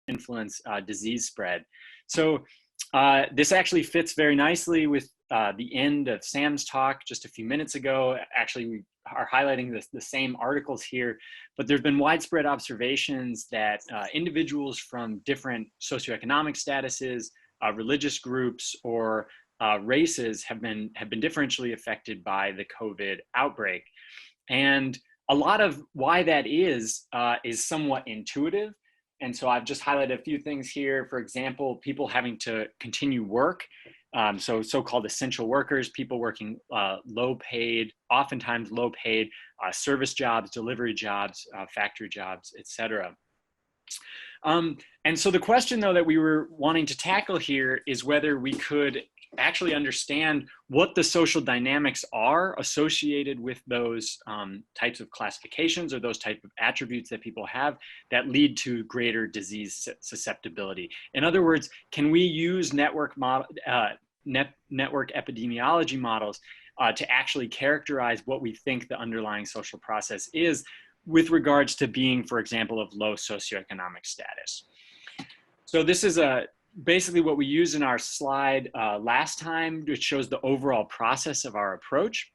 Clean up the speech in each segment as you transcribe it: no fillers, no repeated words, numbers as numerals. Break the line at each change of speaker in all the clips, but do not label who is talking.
influence disease spread. So this actually fits very nicely with the end of Sam's talk just a few minutes ago. Actually, we are highlighting the same articles here, but there have been widespread observations that individuals from different socioeconomic statuses, religious groups, or races have been differentially affected by the COVID outbreak. And a lot of why that is somewhat intuitive. And so I've just highlighted a few things here. For example, people having to continue work. So-called essential workers, people working low-paid, oftentimes low-paid service jobs, delivery jobs, factory jobs, etc. And so the question, though, that we were wanting to tackle here is whether we could actually understand what the social dynamics are associated with those types of classifications or those type of attributes that people have that lead to greater disease susceptibility. In other words, can we use network epidemiology models to actually characterize what we think the underlying social process is with regards to being, for example, of low socioeconomic status? So this is basically what we used in our slide last time, which shows the overall process of our approach.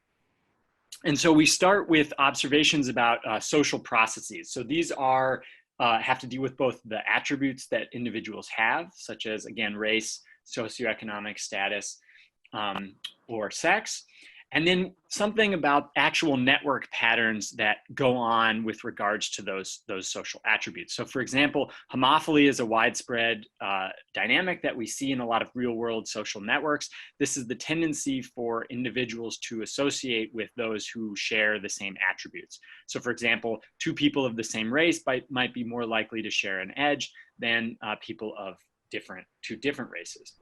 And so we start with observations about social processes. So these are have to deal with both the attributes that individuals have, such as, again, race, socioeconomic status, or sex, and then something about actual network patterns that go on with regards to those social attributes. So for example, homophily is a widespread dynamic that we see in a lot of real world social networks. This is the tendency for individuals to associate with those who share the same attributes. So for example, two people of the same race might be more likely to share an edge than people of two different races.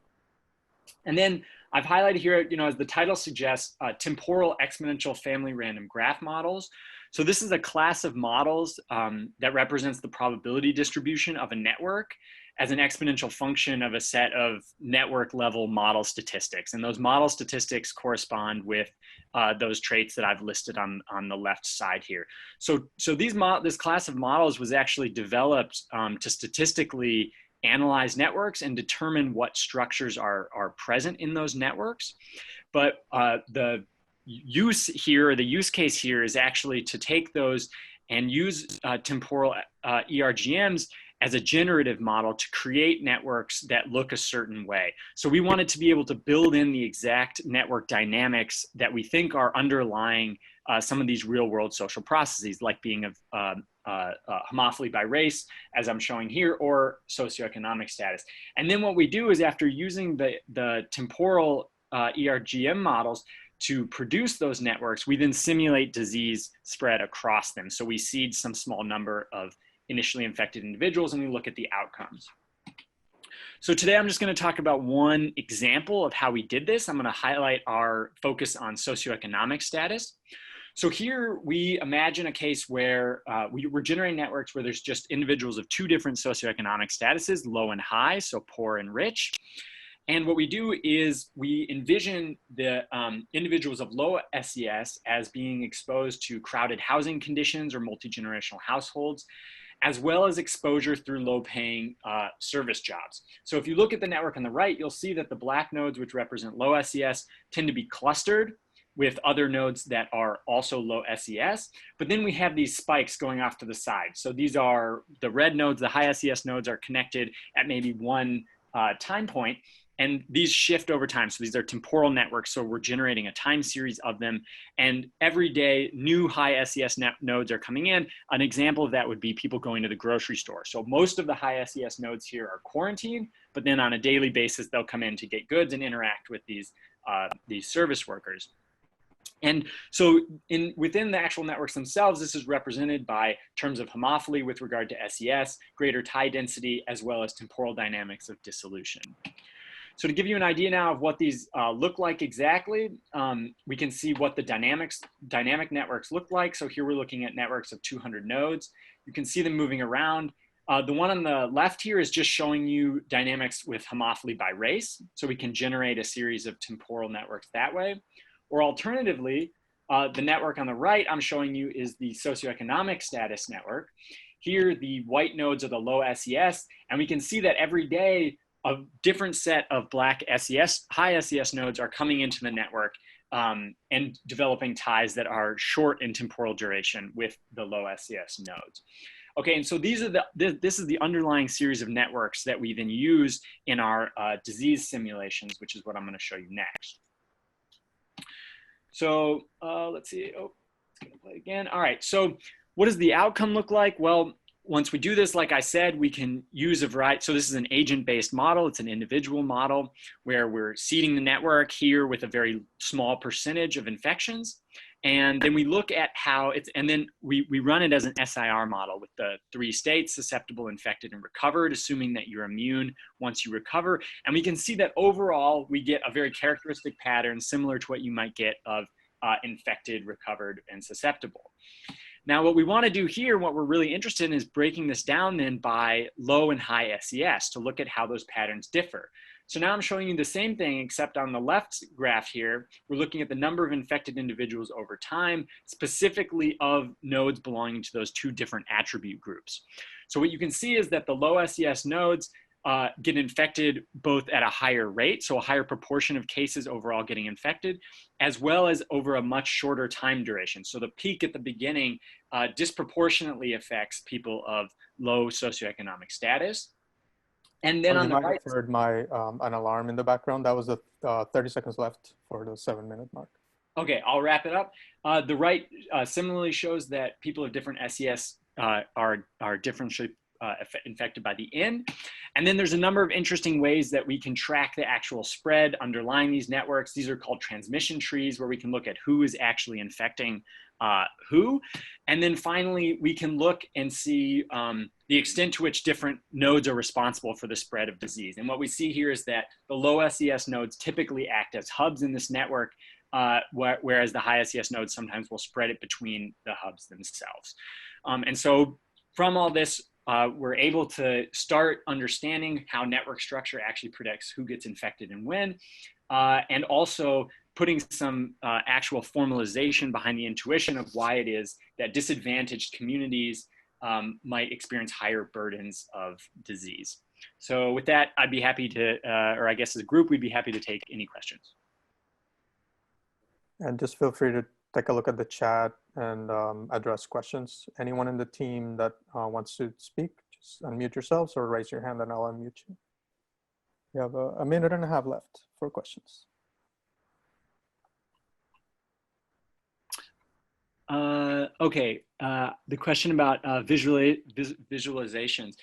And then I've highlighted here, as the title suggests, temporal exponential family random graph models. So this is a class of models that represents the probability distribution of a network as an exponential function of a set of network level model statistics. And those model statistics correspond with those traits that I've listed on the left side here. So this class of models was actually developed to statistically analyze networks and determine what structures are present in those networks. But the use here, or the use case here, is actually to take those and use temporal ERGMs as a generative model to create networks that look a certain way. So we wanted to be able to build in the exact network dynamics that we think are underlying some of these real world social processes, like being of homophily by race, as I'm showing here, or socioeconomic status. And then what we do is, after using the temporal ERGM models to produce those networks, we then simulate disease spread across them. So we seed some small number of initially infected individuals and we look at the outcomes. So today I'm just going to talk about one example of how we did this. I'm going to highlight our focus on socioeconomic status. So here we imagine a case where we're generating networks where there's just individuals of two different socioeconomic statuses, low and high, so poor and rich. And what we do is we envision the individuals of low SES as being exposed to crowded housing conditions or multi-generational households, as well as exposure through low-paying service jobs. So if you look at the network on the right, you'll see that the black nodes, which represent low SES, tend to be clustered with other nodes that are also low SES. But then we have these spikes going off to the side. So these are the red nodes, the high SES nodes are connected at maybe one time point, and these shift over time. So these are temporal networks. So we're generating a time series of them. And every day, new high SES nodes are coming in. An example of that would be people going to the grocery store. So most of the high SES nodes here are quarantined, but then on a daily basis, they'll come in to get goods and interact with these service workers. And so within the actual networks themselves, this is represented by terms of homophily with regard to SES, greater tie density, as well as temporal dynamics of dissolution. So to give you an idea now of what these look like exactly, we can see what the dynamic networks look like. So here we're looking at networks of 200 nodes. You can see them moving around. The one on the left here is just showing you dynamics with homophily by race. So we can generate a series of temporal networks that way. Or alternatively, The network on the right I'm showing you is the socioeconomic status network. Here, the white nodes are the low SES, and we can see that every day a different set of Black SES, high SES nodes are coming into the network and developing ties that are short in temporal duration with the low SES nodes. Okay, and so these are this is the underlying series of networks that we then use in our disease simulations, which is what I'm going to show you next. So let's see. Oh, it's going to play again. All right. So what does the outcome look like? Well, once we do this, like I said, we can use a variety. So this is an agent-based model. It's an individual model where we're seeding the network here with a very small percentage of infections. And then we look at how it's, and then we run it as an SIR model with the 3 states: susceptible, infected, and recovered, assuming that you're immune once you recover. And we can see that overall, we get a very characteristic pattern similar to what you might get of infected, recovered, and susceptible. Now, what we want to do here, what we're really interested in, is breaking this down then by low and high SES to look at how those patterns differ. So now I'm showing you the same thing, except on the left graph here, we're looking at the number of infected individuals over time, specifically of nodes belonging to those 2 different attribute groups. So what you can see is that the low SES nodes get infected both at a higher rate, so a higher proportion of cases overall getting infected, as well as over a much shorter time duration. So the peak at the beginning disproportionately affects people of low socioeconomic status. And then on the right,
I heard my an alarm in the background. That was the 30 seconds left for the 7-minute mark.
Okay, I'll wrap it up. The right similarly shows that people of different SES are differentially infected by the N. And then there's a number of interesting ways that we can track the actual spread underlying these networks. These are called transmission trees, where we can look at who is actually infecting who. And then finally, we can look and see the extent to which different nodes are responsible for the spread of disease. And what we see here is that the low SES nodes typically act as hubs in this network, whereas the high SES nodes sometimes will spread it between the hubs themselves. And so from all this, we're able to start understanding how network structure actually predicts who gets infected and when, and also putting some actual formalization behind the intuition of why it is that disadvantaged communities might experience higher burdens of disease. So with that, I'd be happy to, or I guess as a group, we'd be happy to take any questions.
And just feel free to take a look at the chat and address questions. Anyone in the team that wants to speak, just unmute yourselves or raise your hand and I'll unmute you. We have a minute and a half left for questions.
Okay, the question about visualizations.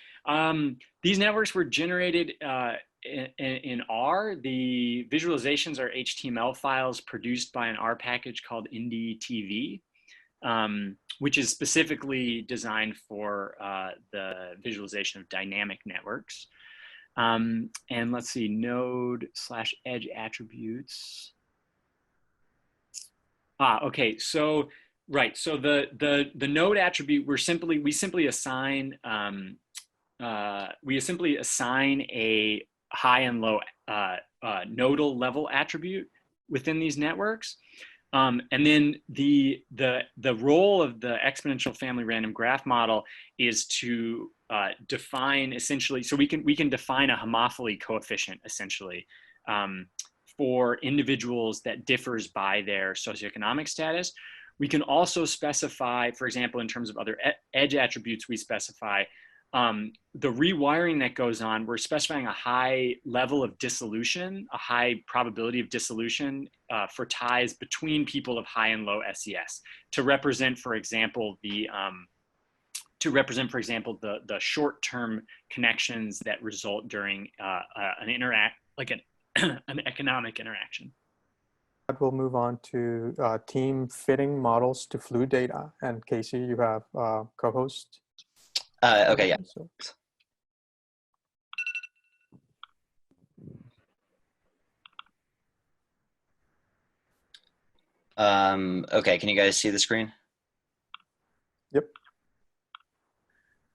These networks were generated in R. The visualizations are HTML files produced by an R package called IndieTV, which is specifically designed for the visualization of dynamic networks. And let's see, node/edge attributes. Okay, so right, so the node attribute, we simply assign a high and low nodal level attribute within these networks. And then the role of the exponential family random graph model is to define essentially, so we can define a homophily coefficient essentially for individuals that differs by their socioeconomic status. We can also specify, for example, in terms of other edge attributes, we specify the rewiring that goes on. We're specifying a high level of dissolution, a high probability of dissolution for ties between people of high and low SES to represent, for example, the short-term connections that result during an economic interaction.
We'll move on to team fitting models to flu data. And Casey, you have co-host.
Okay, yeah. Okay, can you guys see the screen?
Yep.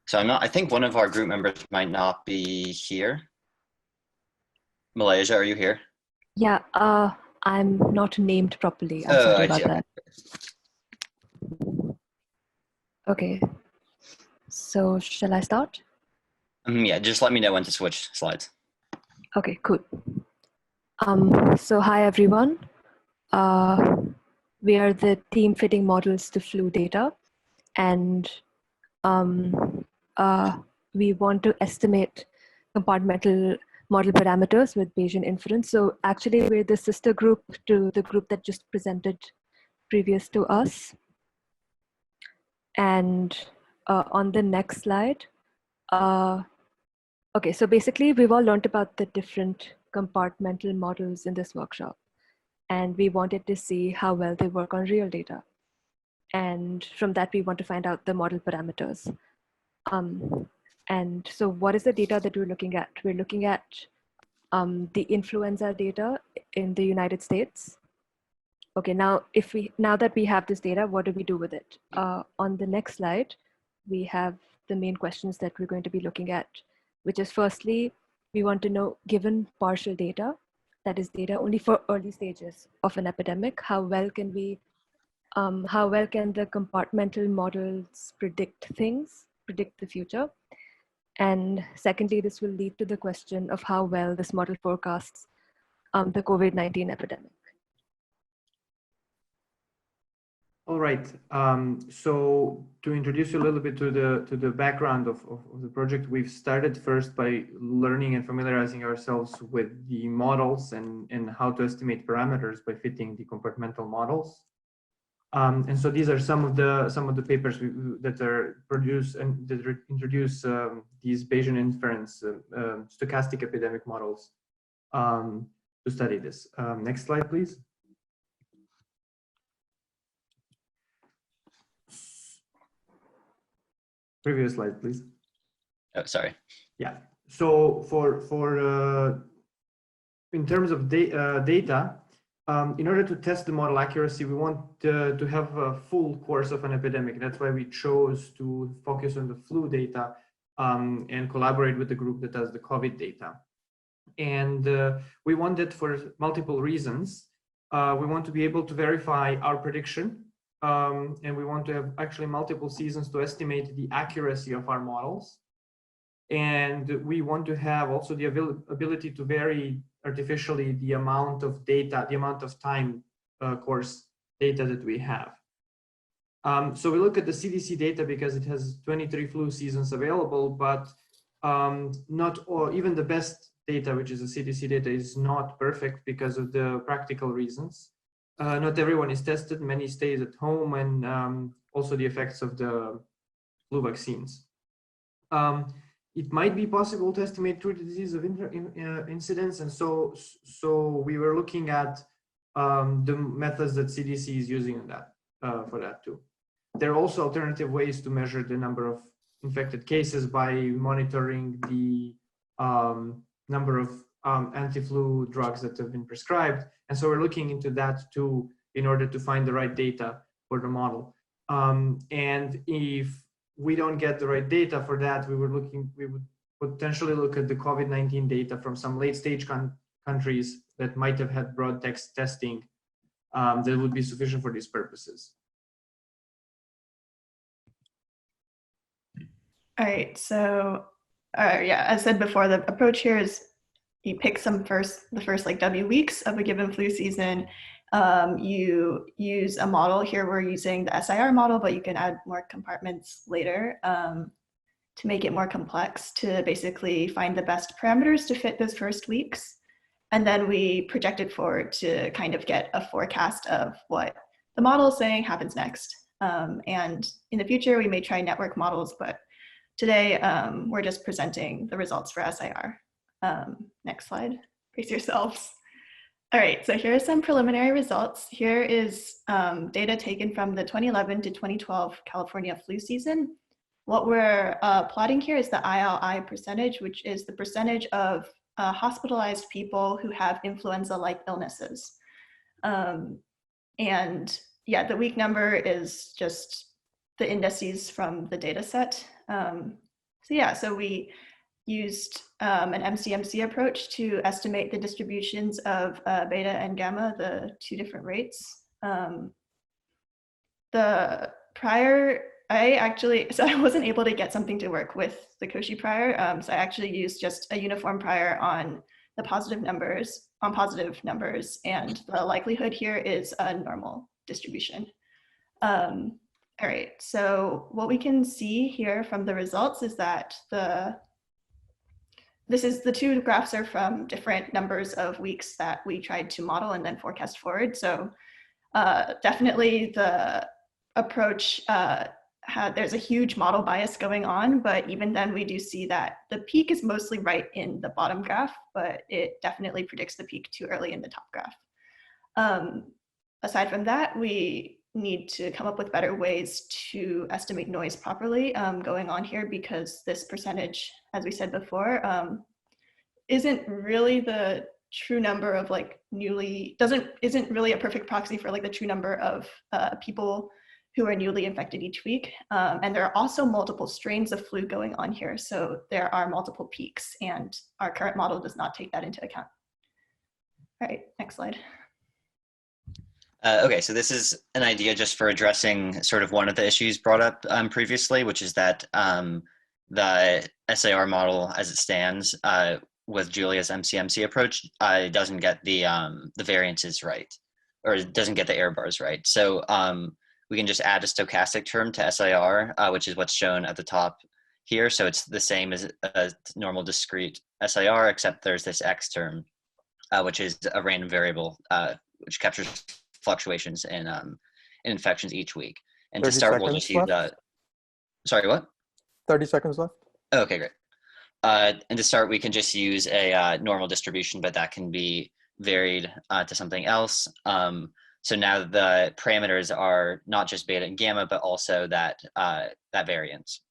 So I think one of our group members might not be here. Malaysia, are you here?
Yeah, I'm not named properly. I'm
Oh,
sorry
I
about
see.
that. Okay, so shall I start?
Yeah, just let me know when to switch slides.
Okay, cool. So hi everyone. We are the team fitting models to flu data, and we want to estimate compartmental model parameters with Bayesian inference. So actually we're the sister group to the group that just presented previous to us. And on the next slide, okay, so basically we've all learned about the different compartmental models in this workshop, and we wanted to see how well they work on real data. And from that, we want to find out the model parameters. And so what is the data that we're looking at? We're looking at the influenza data in the United States. Okay, now that we have this data, what do we do with it? On the next slide, we have the main questions that we're going to be looking at, which is firstly, we want to know, given partial data, that is data only for early stages of an epidemic, how well can the compartmental models predict things, predict the future? And secondly, this will lead to the question of how well this model forecasts the COVID-19 epidemic.
All right. So to introduce you a little bit to the background of the project, we've started first by learning and familiarizing ourselves with the models and how to estimate parameters by fitting the compartmental models. And so these are some of the papers that are produced and that introduce these Bayesian inference stochastic epidemic models to study this. Next slide, please. Previous slide, please.
Oh, sorry.
Yeah. So in terms of data, in order to test the model accuracy, we want to have a full course of an epidemic. That's why we chose to focus on the flu data and collaborate with the group that does the COVID data. And we want it for multiple reasons. We want to be able to verify our prediction. And we want to have actually multiple seasons to estimate the accuracy of our models. And we want to have also the ability to vary artificially the amount of data, the amount of time course data that we have. So we look at the CDC data because it has 23 flu seasons available, but not all, even the best data, which is the CDC data, is not perfect because of the practical reasons. Not everyone is tested, many stays at home, and also the effects of the flu vaccines. It might be possible to estimate true disease of incidence, and so we were looking at the methods that CDC is using on that, for that too. There are also alternative ways to measure the number of infected cases by monitoring the number of anti-flu drugs that have been prescribed. And so we're looking into that too in order to find the right data for the model. And if we don't get the right data for that, we would potentially look at the COVID-19 data from some late stage countries that might have had broad testing that would be sufficient for these purposes.
All right, so yeah, as said before, the approach here is you pick the first like W weeks of a given flu season. You use a model. Here we're using the SIR model, but you can add more compartments later to make it more complex, to basically find the best parameters to fit those first weeks. And then we project it forward to kind of get a forecast of what the model is saying happens next. And in the future, we may try network models, but today we're just presenting the results for SIR. Next slide, brace yourselves. All right, so here are some preliminary results. Here is data taken from the 2011 to 2012 California flu season. What we're plotting here is the ILI percentage, which is the percentage of hospitalized people who have influenza-like illnesses. And yeah, the week number is just the indices from the data set. So yeah, so we used an MCMC approach to estimate the distributions of beta and gamma, the two different rates. The prior so I wasn't able to get something to work with the Cauchy prior. So I actually used just a uniform prior on the positive numbers, and the likelihood here is a normal distribution. All right, so what we can see here from the results is that the two graphs are from different numbers of weeks that we tried to model and then forecast forward. So definitely the approach there's a huge model bias going on, but even then we do see that the peak is mostly right in the bottom graph, but it definitely predicts the peak too early in the top graph. Aside from that, we need to come up with better ways to estimate noise properly going on here, because this percentage, as we said before, isn't really the true number of like isn't really a perfect proxy for like the true number of people who are newly infected each week. And there are also multiple strains of flu going on here. So there are multiple peaks, and our current model does not take that into account. All right, next slide.
Okay, so this is an idea just for addressing sort of one of the issues brought up previously, which is that the SAR model as it stands with Julia's MCMC approach doesn't get the variances right, or it doesn't get the error bars right. So we can just add a stochastic term to SIR, which is what's shown at the top here. So it's the same as a normal discrete SIR, except there's this X term, which is a random variable, which captures fluctuations in infections each week. And to start, we'll just use sorry, what?
30 seconds left.
Okay, great. And to start, we can just use a normal distribution, but that can be varied to something else. So now the parameters are not just beta and gamma, but also that variance.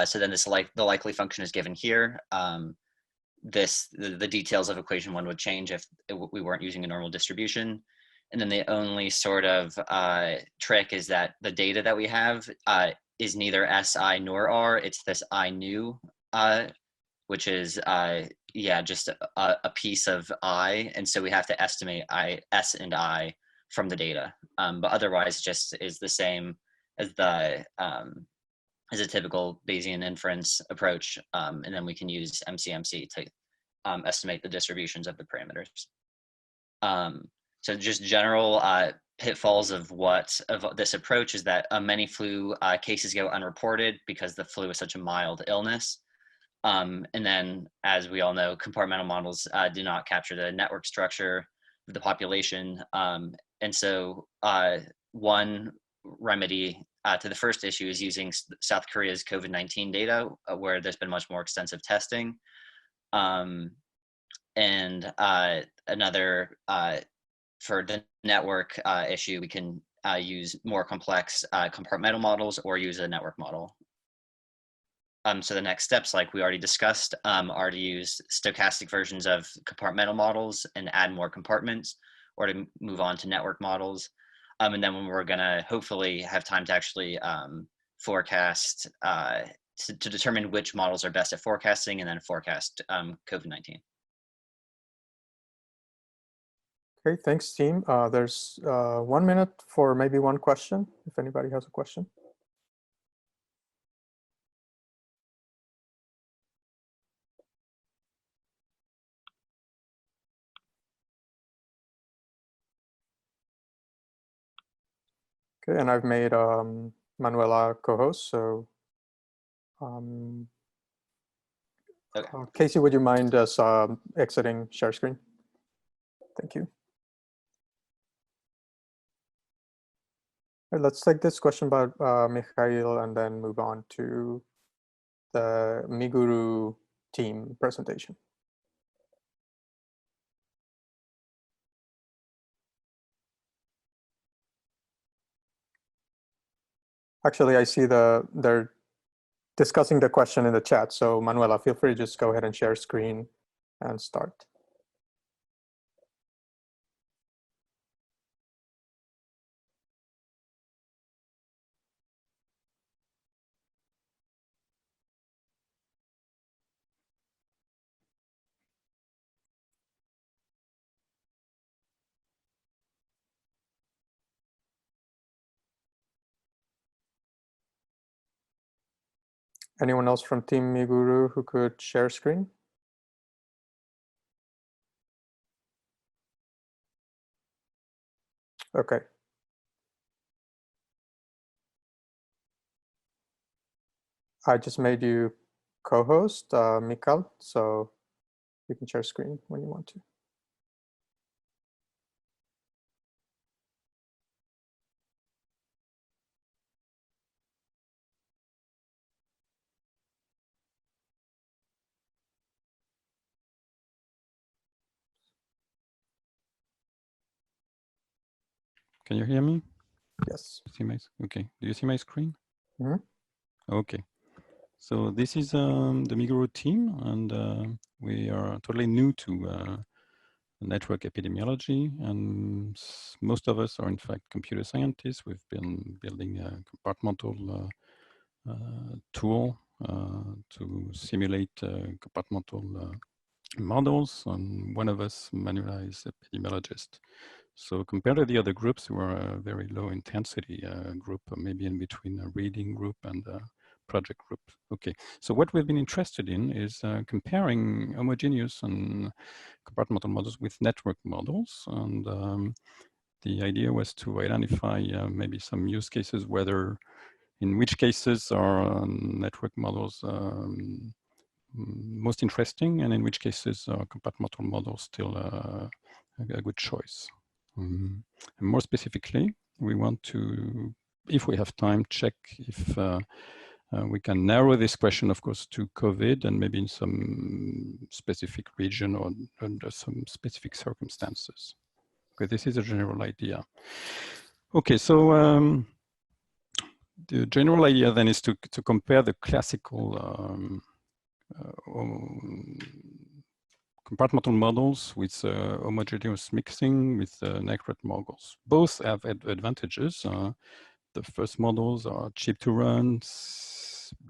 So then the likely function is given here. The details of equation 1 would change if we weren't using a normal distribution. And then the only sort of trick is that the data that we have is neither SI nor R. It's this I nu, which is just a piece of I, and so we have to estimate S and I from the data. But otherwise, just is the same as a typical Bayesian inference approach, and then we can use MCMC to estimate the distributions of the parameters. So just general pitfalls of this approach is that many flu cases go unreported because the flu is such a mild illness. And then, as we all know, compartmental models do not capture the network structure of the population. And so one remedy to the first issue is using South Korea's COVID-19 data, where there's been much more extensive testing. And another, for the network issue, we can use more complex compartmental models or use a network model. So the next steps, like we already discussed, are to use stochastic versions of compartmental models and add more compartments, or to move on to network models. And then when we're gonna hopefully have time to actually forecast, to determine which models are best at forecasting, and then forecast COVID-19.
Okay, thanks team. There's 1 minute for maybe one question, if anybody has a question. Okay, and I've made Manuela co-host, so
Okay.
Casey, would you mind us exiting share screen? Thank you. Right, let's take this question by Mikhail and then move on to the Miguru team presentation. Actually, I see they're discussing the question in the chat. So Manuela, feel free to just go ahead and share screen and start. Anyone else from Team Miguru who could share screen? Okay. I just made you co-host, Mikal, so you can share screen when you want to.
Can you hear me?
Yes.
See my, okay. Do you see my screen?
Mm-hmm.
Okay. So this is the Miguru team, and we are totally new to network epidemiology, and most of us are in fact computer scientists. We've been building a compartmental tool to simulate compartmental models, and one of us, Manuela, is epidemiologist. So compared to the other groups, we're a very low intensity group, maybe in between a reading group and a project group. Okay, so what we've been interested in is comparing homogeneous and compartmental models with network models. And the idea was to identify maybe some use cases, whether in which cases are network models most interesting, and in which cases are compartmental models still a good choice. And more specifically, we want to, if we have time, check if we can narrow this question, of course, to COVID and maybe in some specific region or under some specific circumstances. Okay, this is a general idea. Okay, so the general idea then is to compare the classical compartmental models with homogeneous mixing with network models. Both have advantages. The first models are cheap to run,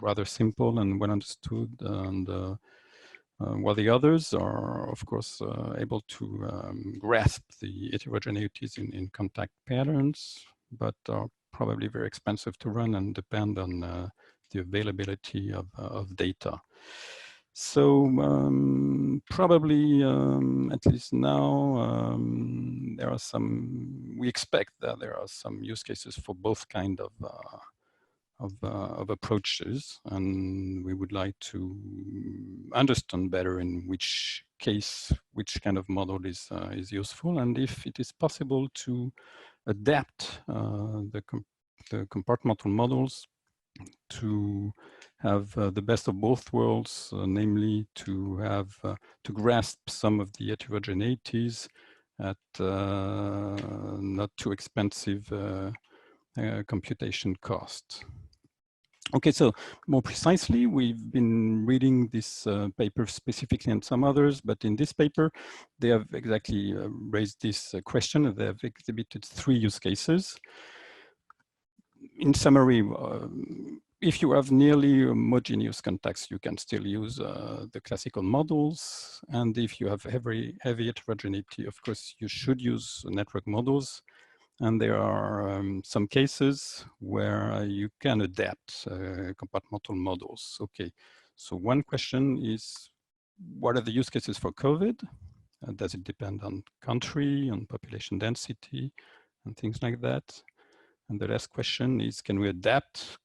rather simple and well understood, and while the others are, of course, able to grasp the heterogeneities in contact patterns, but are probably very expensive to run and depend on the availability of data. So probably, at least now, there are some, we expect that there are some use cases for both kind of approaches, and we would like to understand better in which case, which kind of model is useful, and if it is possible to adapt the compartmental models to have the best of both worlds, namely to have to grasp some of the heterogeneities at not too expensive computation cost. Okay, so more precisely, we've been reading this paper specifically and some others, but in this paper, they have exactly raised this question. They have exhibited 3 use cases. In summary, if you have nearly homogeneous contacts, you can still use the classical models. And if you have heavy heterogeneity, of course, you should use network models. And there are some cases where you can adapt compartmental models. Okay, so one question is, what are the use cases for COVID? Does it depend on country, on population density, and things like that? And the last question is, can we adapt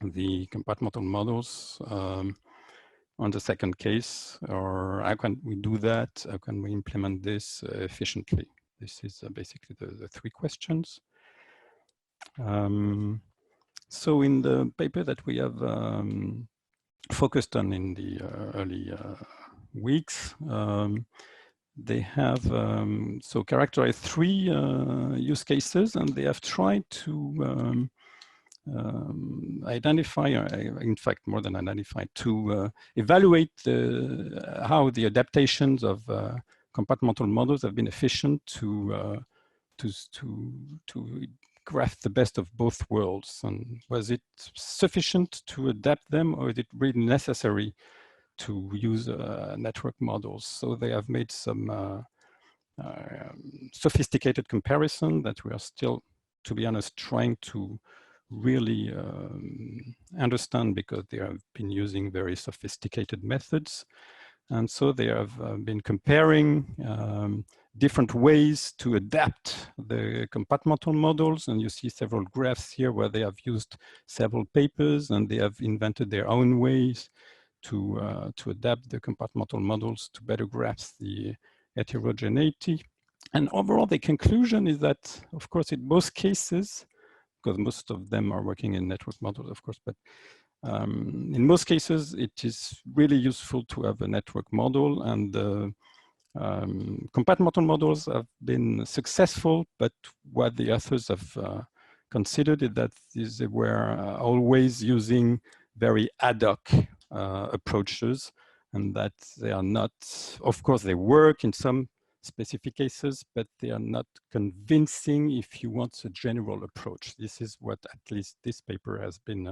the compartmental models on the second case? Or how can we do that? How can we implement this efficiently? This is basically the 3 questions. So in the paper that we have focused on in the early weeks, they have so characterized 3 use cases, and they have tried to identify, in fact, more than identify, to evaluate how the adaptations of compartmental models have been efficient to grasp the best of both worlds. And was it sufficient to adapt them, or is it really necessary to use network models? So they have made some sophisticated comparison that we are still, to be honest, trying to really understand because they have been using very sophisticated methods. And so they have been comparing different ways to adapt the compartmental models. And you see several graphs here where they have used several papers and they have invented their own ways to adapt the compartmental models to better grasp the heterogeneity. And overall, the conclusion is that, of course, in most cases, because most of them are working in network models, of course, but in most cases, it is really useful to have a network model, and compartmental models have been successful, but what the authors have considered is that they were always using very ad hoc approaches, and that they are not, of course, they work in some specific cases, but they are not convincing if you want a general approach. This is what at least this paper has been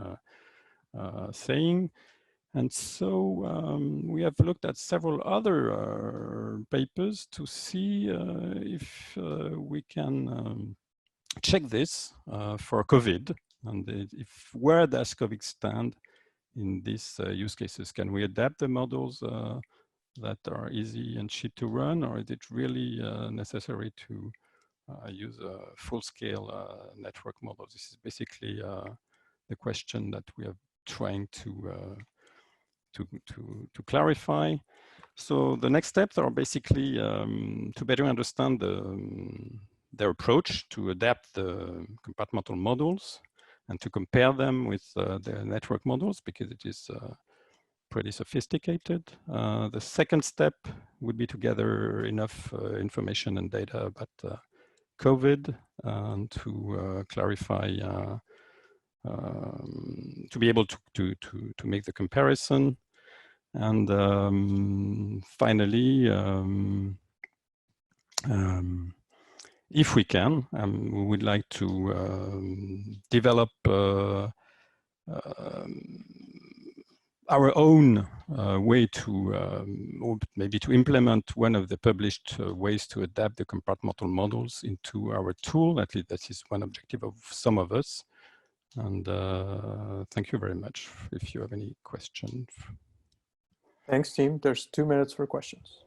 saying. And so we have looked at several other papers to see if we can check this for COVID, and if where does COVID stand in these use cases? Can we adapt the models that are easy and cheap to run, or is it really necessary to use a full-scale network model? This is basically the question that we are trying to clarify. So the next steps are basically to better understand their approach to adapt the compartmental models and to compare them with the network models, because it is pretty sophisticated. The second step would be to gather enough information and data about COVID and to clarify, to be able to make the comparison. And finally, if we can, we would like to develop our own way to, or maybe to implement one of the published ways to adapt the compartmental models into our tool. At least that is one objective of some of us. And thank you very much. If you have any questions.
Thanks, team. There's 2 minutes for questions.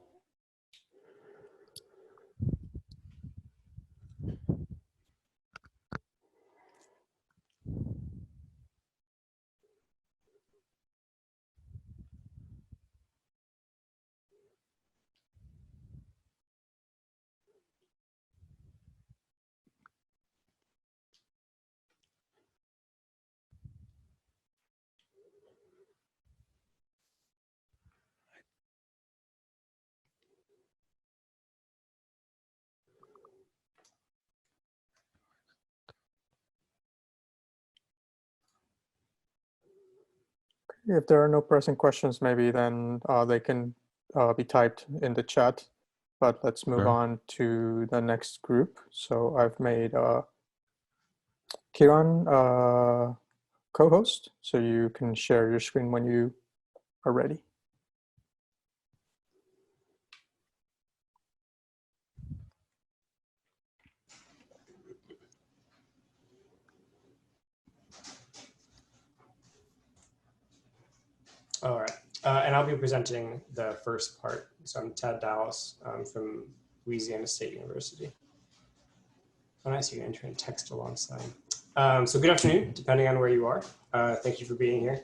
If there are no pressing questions, maybe then they can be typed in the chat. But let's move on to the next group. So I've made Kiran co-host, so you can share your screen when you are ready.
All right, and I'll be presenting the first part. So I'm Ted Dallas from Louisiana State University. Oh, nice, you can enter in text alongside. So good afternoon, depending on where you are. Thank you for being here.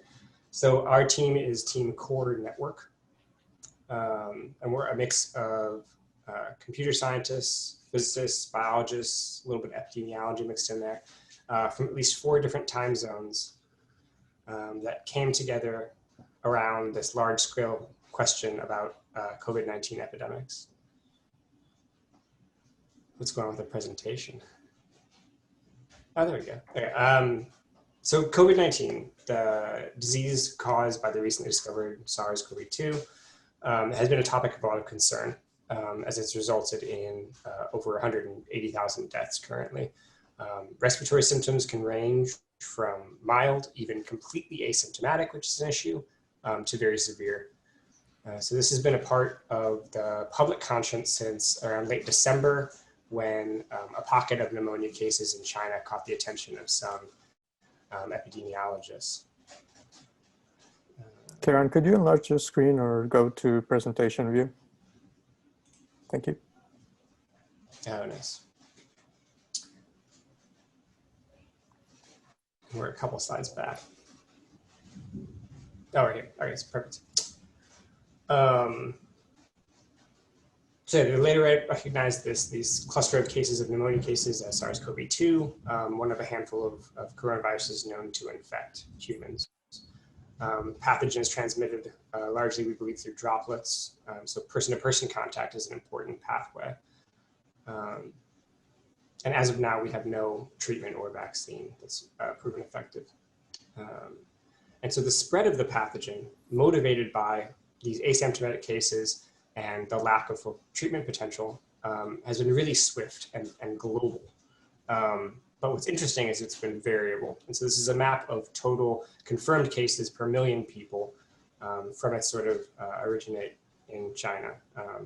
So our team is Team Core Network, and we're a mix of computer scientists, physicists, biologists, a little bit of epidemiology mixed in there, from at least 4 different time zones that came together around this large-scale question about COVID-19 epidemics. What's going on with the presentation? Oh, there we go. Okay. So COVID-19, the disease caused by the recently discovered SARS-CoV-2, has been a topic of a lot of concern, as it's resulted in over 180,000 deaths currently. Respiratory symptoms can range from mild, even completely asymptomatic, which is an issue, to very severe. So this has been a part of the public conscience since around late December, when a pocket of pneumonia cases in China caught the attention of some epidemiologists.
Karen, could you enlarge your screen or go to presentation view? Thank you.
Oh, nice. We're a couple slides back. Oh, right here. Okay, it's perfect. So they later recognized these cluster of cases of pneumonia cases as SARS-CoV-2, one of a handful of coronaviruses known to infect humans. Pathogens transmitted largely, we believe, through droplets. So person-to-person contact is an important pathway. And as of now, we have no treatment or vaccine that's proven effective. And so the spread of the pathogen, motivated by these asymptomatic cases and the lack of full treatment potential, has been really swift and global. But what's interesting is it's been variable. And so this is a map of total confirmed cases per million people from it sort of originate in China,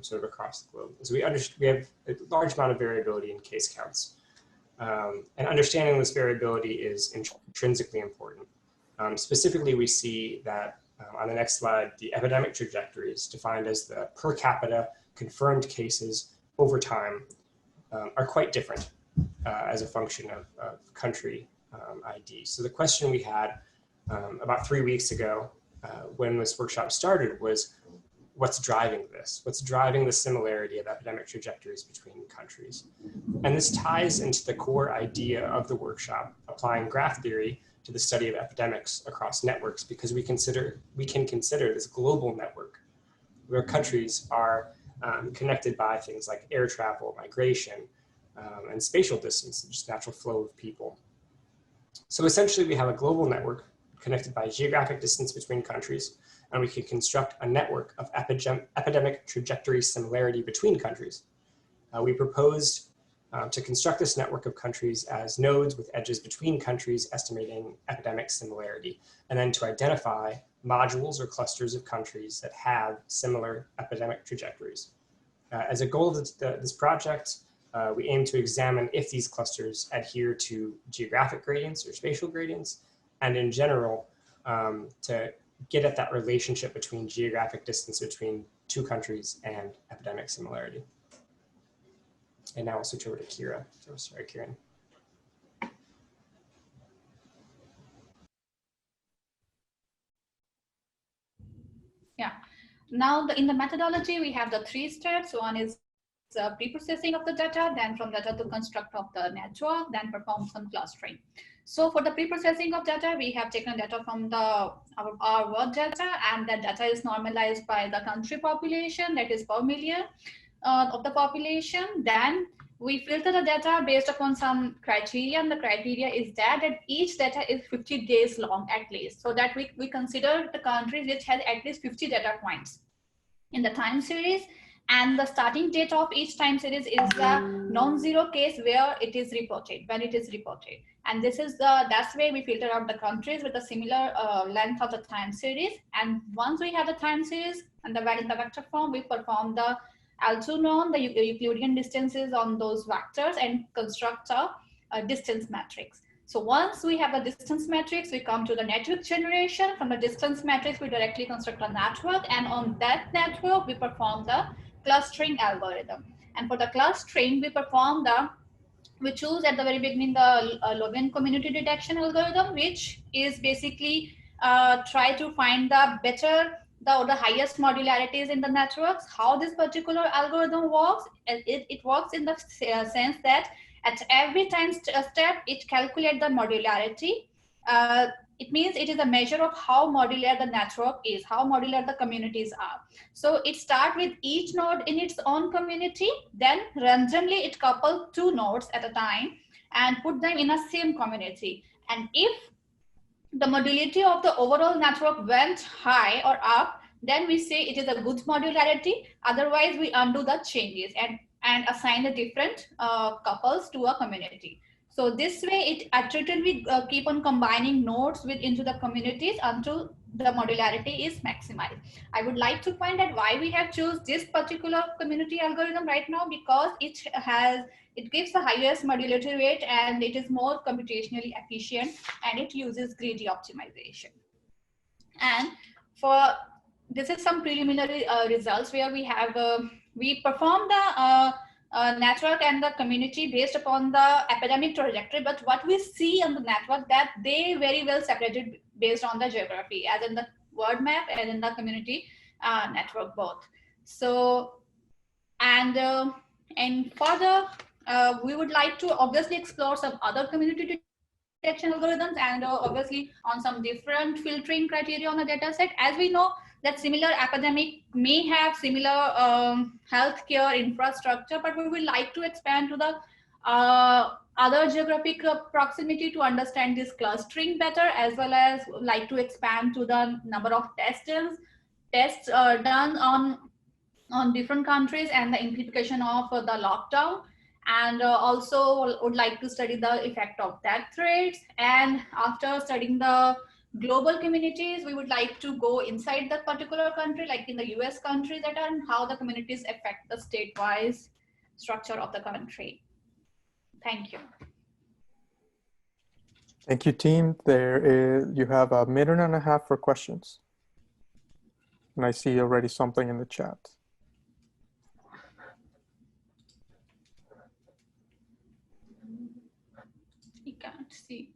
sort of across the globe. So we have a large amount of variability in case counts. And understanding this variability is intrinsically important. Specifically, we see that on the next slide, the epidemic trajectory is defined as the per capita confirmed cases over time are quite different as a function of country ID. So the question we had about 3 weeks ago when this workshop started was, what's driving this? What's driving the similarity of epidemic trajectories between countries? And this ties into the core idea of the workshop, applying graph theory to the study of epidemics across networks, because we can consider this global network where countries are connected by things like air travel, migration, and spatial distance, just natural flow of people. So essentially we have a global network connected by geographic distance between countries, and we can construct a network of epidemic trajectory similarity between countries. We proposed to construct this network of countries as nodes with edges between countries estimating epidemic similarity, and then to identify modules or clusters of countries that have similar epidemic trajectories. As a goal of this project, we aim to examine if these clusters adhere to geographic gradients or spatial gradients, and in general, to get at that relationship between geographic distance between two countries and epidemic similarity. And now I'll switch over to Kira. So sorry, Kieran.
Yeah. Now in the methodology, we have the 3 steps. One is pre-processing of the data, then from data to construct of the network, then perform some clustering. So for the pre-processing of data, we have taken data from our world data, and that data is normalized by the country population, that is per million of the population. Then we filter the data based upon some criteria, and the criteria is that each data is 50 days long at least, so that we consider the countries which has at least 50 data points in the time series. And the starting date of each time series is the non-zero case where it is reported, when it is reported. And this is that's where we filter out the countries with a similar length of the time series. And once we have the time series and the vector form, we perform the L2 norm, the Euclidean distances on those vectors, and construct a distance matrix. So once we have the distance matrix, we come to the network generation. From the distance matrix, we directly construct a network, and on that network, we perform the clustering algorithm. And for the clustering, we choose at the very beginning the Logan community detection algorithm, which is basically try to find the highest modularities in the networks. How this particular algorithm works, it works in the sense that at every time step, it calculates the modularity. It means it is a measure of how modular the network is, how modular the communities are. So it starts with each node in its own community, then randomly it couples 2 nodes at a time and put them in a same community. And if the modularity of the overall network went high or up, then we say it is a good modularity. Otherwise, we undo the changes and assign the different couples to a community. So this way, it iteratively keep on combining nodes into the communities until the modularity is maximized. I would like to point out why we have chosen this particular community algorithm right now, because it gives the highest modulatory rate and it is more computationally efficient and it uses greedy optimization. And this is some preliminary results where we have we perform the network and the community based upon the epidemic trajectory, but what we see on the network that they very well separated based on the geography, as in the word map and in the community network both. So and further we would like to obviously explore some other community detection algorithms and obviously on some different filtering criteria on the data set. As we know that similar epidemic may have similar healthcare infrastructure, but we would like to expand to the other geographic proximity to understand this clustering better, as well as like to expand to the number of tests done on different countries and the implication of the lockdown. And also would like to study the effect of death rates. And after studying the global communities, we would like to go inside that particular country, like in the US country, that and how the communities affect the state-wise structure of the country. Thank you.
Thank you, team. You have 1.5 minutes for questions. And I see already something in the chat.
You can't see.